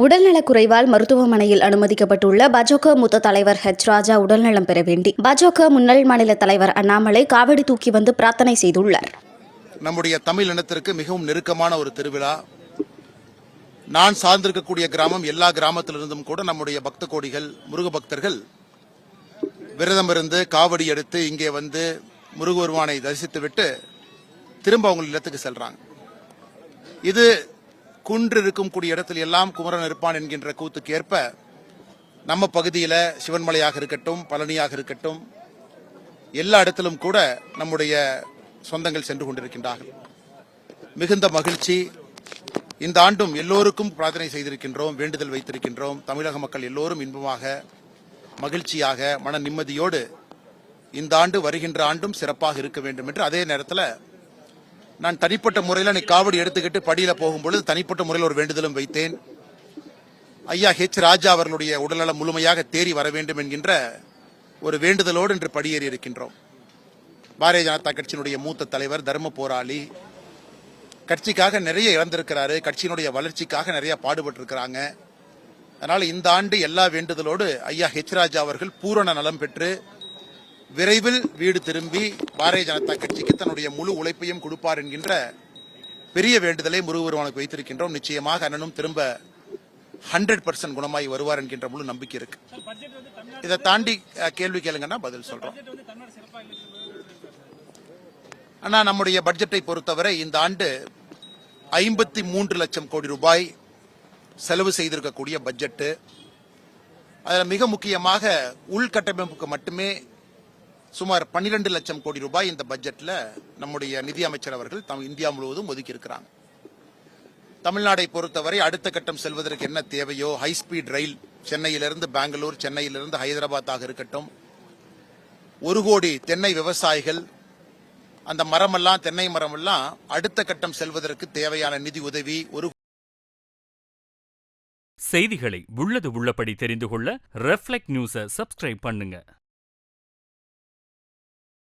உடல்நலக்குறைவால் மருத்துவமனையில் அனுமதிக்கப்பட்டுள்ள பாஜக மூத்த தலைவர் ஹெச் ராஜா உடல்நலம் பெற வேண்டி பாஜக முன்னாள் மாநில தலைவர் அண்ணாமலை காவடி தூக்கி வந்து பிரார்த்தனை செய்துள்ளார். நம்முடைய தமிழ் இனத்திற்கு மிகவும் நெருக்கமான ஒரு திருவிழா. நான் சார்ந்திருக்கக்கூடிய கிராமம், எல்லா கிராமத்திலிருந்தும் கூட நம்முடைய பக்த கோடிகள், முருக பக்தர்கள் விரதம் இருந்து காவடி எடுத்து இங்கே வந்து முருகருவானை தரிசித்துவிட்டு திரும்ப அவங்க இல்லத்துக்கு செல்றாங்க. இது குன்று இருக்கும் கூடிய இடத்தில் எல்லாம் குமரன் இருப்பான் என்கின்ற கூத்துக்கு ஏற்ப நம்ம பகுதியில் சிவன்மலையாக இருக்கட்டும், பழனியாக இருக்கட்டும், எல்லா இடத்திலும் கூட நம்முடைய சொந்தங்கள் சென்று கொண்டிருக்கின்றார்கள். மிகுந்த மகிழ்ச்சி. இந்த ஆண்டும் எல்லோருக்கும் பிரார்த்தனை செய்திருக்கின்றோம், வேண்டுதல் வைத்திருக்கின்றோம். தமிழக மக்கள் எல்லோரும் இன்பமாக, மகிழ்ச்சியாக, மன நிம்மதியோடு இந்த ஆண்டு வருகின்ற ஆண்டும் சிறப்பாக இருக்க வேண்டும் என்று. அதே நேரத்தில் நான் தனிப்பட்ட முறையில் நீ காவடி எடுத்துக்கிட்டு படியில் போகும்பொழுது தனிப்பட்ட முறையில் ஒரு வேண்டுதலும் வைத்தேன். ஐயா ஹெச் ராஜா அவர்களுடைய உடல்நலம் முழுமையாக தேறி வர வேண்டும் என்கின்ற ஒரு வேண்டுதலோடு இன்று படியேறி இருக்கின்றோம். பாரதிய ஜனதா கட்சியினுடைய மூத்த தலைவர், தர்ம போராளி, கட்சிக்காக நிறைய இழந்திருக்கிறாரு, கட்சியினுடைய வளர்ச்சிக்காக நிறைய பாடுபட்டிருக்கிறாங்க. அதனால இந்த ஆண்டு எல்லா வேண்டுதலோடு ஐயா ஹெச் ராஜா அவர்கள் பூரண நலம் பெற்று விரைவில் வீடு திரும்பி பாரதிய ஜனதா கட்சிக்கு தன்னுடைய முழு உழைப்பையும் கொடுப்பார் என்கின்ற பெரிய வேண்டுதலை முருகருவானுக்கு வைத்திருக்கின்றோம். நிச்சயமாக அண்ணனும் திரும்ப 100% குணமாய் வருவார் என்கின்ற முழு நம்பிக்கை இருக்கு. இதை தாண்டி கேள்வி கேளுங்கன்னா பதில் சொல்றோம். ஆனா நம்முடைய பட்ஜெட்டை பொறுத்தவரை இந்த ஆண்டு 53 லட்சம் கோடி ரூபாய் செலவு செய்திருக்கக்கூடிய பட்ஜெட்டு. அதில் மிக முக்கியமாக உள்கட்டமைப்புக்கு மட்டுமே சுமார் 12 லட்சம் கோடி ரூபாய் இந்த பட்ஜெட்ல நம்முடைய நிதி அமைச்சர் அவர்கள் இந்தியா முழுவதும் ஒதுக்கி இருக்கிறாங்க. தமிழ்நாடை பொறுத்தவரை அடுத்த கட்டம் செல்வதற்கு என்ன தேவையோ, ஹைஸ்பீட் ரயில் சென்னையிலிருந்து பெங்களூர், சென்னையிலிருந்து ஹைதராபாத்தாக இருக்கட்டும், 1 கோடி தென்னை விவசாயிகள், அந்த மரமெல்லாம், தென்னை மரமெல்லாம் அடுத்த கட்டம் செல்வதற்கு தேவையான நிதி உதவி. செய்திகளை உள்ளது உள்ளபடி தெரிந்து கொள்ள ரெஃப்ளெக்ட் நியூஸை சப்ஸ்கிரைப் பண்ணுங்க.